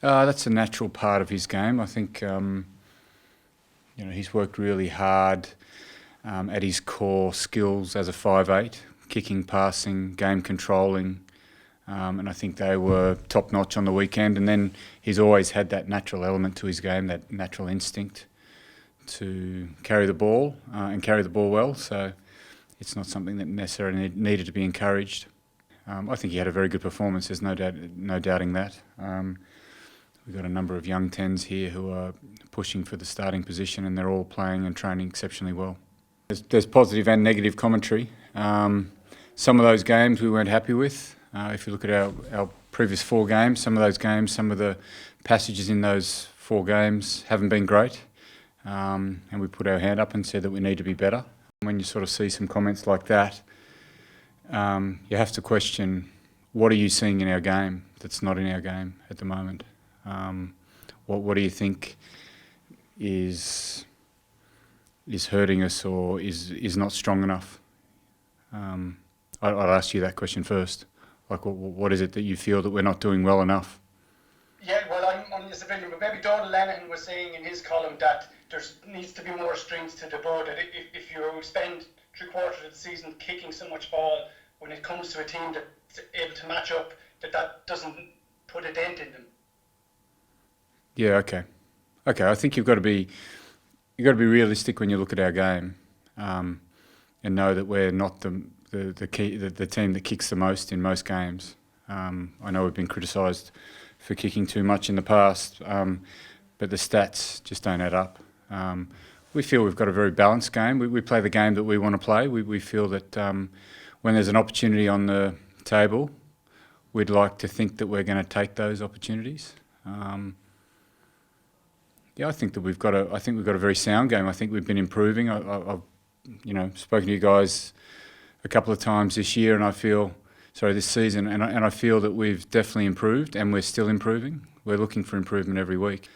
That's a natural part of his game. I think he's worked really hard at his core skills as a 5'8", kicking, passing, game controlling, and I think they were top notch on the weekend. And then he's always had that natural element to his game, that natural instinct to carry the ball and carry the ball well. So it's not something that necessarily needed to be encouraged. I think he had a very good performance. There's no doubting that. We've got a number of young tens here who are pushing for the starting position, and they're all playing and training exceptionally well. There's positive and negative commentary. Some of those games we weren't happy with. If you look at our previous 4 games, some of those games, some of the passages in those 4 games haven't been great. And we put our hand up and said that we need to be better. When you sort of see some comments like that, you have to question, what are you seeing in our game that's not in our game at the moment? What do you think is hurting us or is not strong enough? I'll ask you that question first. Like, what is it that you feel that we're not doing well enough? Yeah, well, I'm a civilian, but maybe Donald Lenihan was saying in his column that there needs to be more strings to the bow, that if you spend 3/4 of the season kicking so much ball, when it comes to a team that's able to match up, that doesn't put a dent in them. Yeah, okay. I think you've got to be realistic when you look at our game, and know that we're not the team that kicks the most in most games. I know we've been criticised for kicking too much in the past, but the stats just don't add up. We feel we've got a very balanced game. We play the game that we want to play. We feel that when there's an opportunity on the table, we'd like to think that we're going to take those opportunities. I think that we've got a very sound game. I think we've been improving. I've spoken to you guys a couple of times this season, and I feel that we've definitely improved, and we're still improving. We're looking for improvement every week,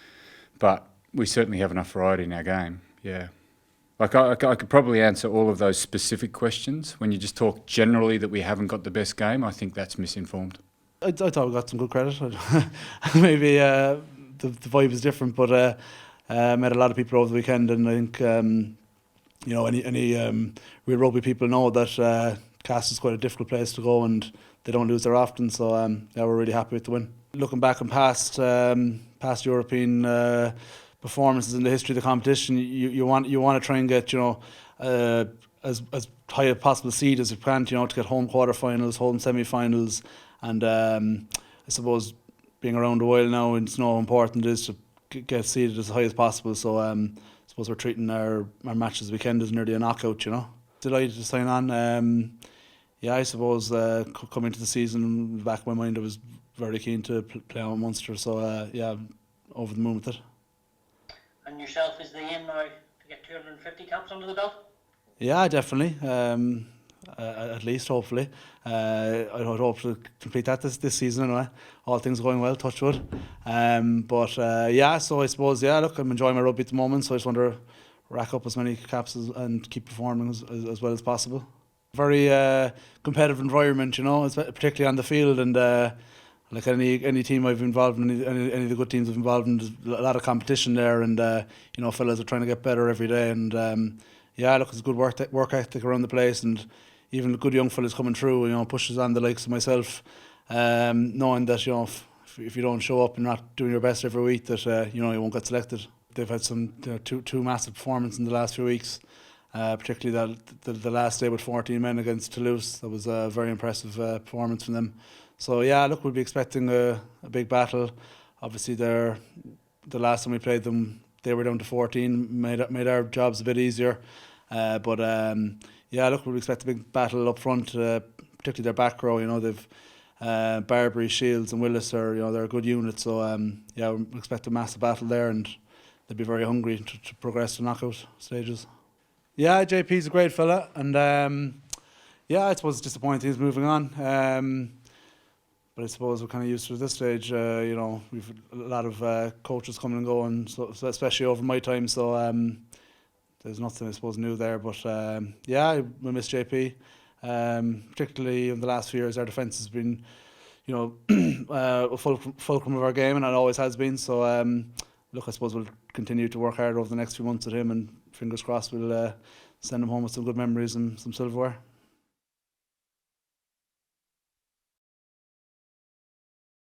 but we certainly have enough variety in our game. Yeah, like I could probably answer all of those specific questions. When you just talk generally that we haven't got the best game, I think that's misinformed. I thought we got some good credit. Maybe the vibe is different, but met a lot of people over the weekend, and I think any real rugby people know that Castres is quite a difficult place to go, and they don't lose there often. So we're really happy with the win. Looking back on past European performances in the history of the competition, you want to try and get as high a possible seed as you can, to get home quarterfinals, home semi-finals, and I suppose being around a while now, and it's how important it is to get seeded as high as possible. So I suppose we're treating our match this weekend as nearly a knockout. Delighted to sign on. I suppose coming to the season, in the back of my mind, I was very keen to play on Munster. So over the moon with it. And yourself, is the aim now to get 250 caps under the belt? Yeah, definitely. At least, hopefully. I'd hope to complete that this season anyway. All things going well, touch wood. So I suppose, look, I'm enjoying my rugby at the moment, so I just want to rack up as many caps and keep performing as well as possible. Very competitive environment, particularly on the field, and like any team I've been involved in, any of the good teams I've been involved in, there's a lot of competition there, and fellas are trying to get better every day, and look, it's a good work ethic around the place, and even the good young fellas coming through, pushes on the likes of myself, knowing that if you don't show up and not doing your best every week, that you won't get selected. They've had some two massive performances in the last few weeks, particularly the last day with 14 men against Toulouse. That was a very impressive performance from them. So look, we'll be expecting a big battle. Obviously, the last time we played them, they were down to 14, made our jobs a bit easier. Look, we'll expect a big battle up front, particularly their back row. They've Barbary, Shields and Willis they're a good unit. So we'll expect a massive battle there, and they'll be very hungry to progress to knockout stages. Yeah, JP's a great fella, and I suppose it's disappointing he's moving on. But I suppose we're kind of used to this stage. We've a lot of coaches coming and going, so especially over my time. So there's nothing, I suppose, new there. But we miss JP. Particularly in the last few years, our defence has been, you know, a fulcrum of our game, and it always has been. So, look, I suppose we'll continue to work hard over the next few months with him, and fingers crossed we'll send him home with some good memories and some silverware.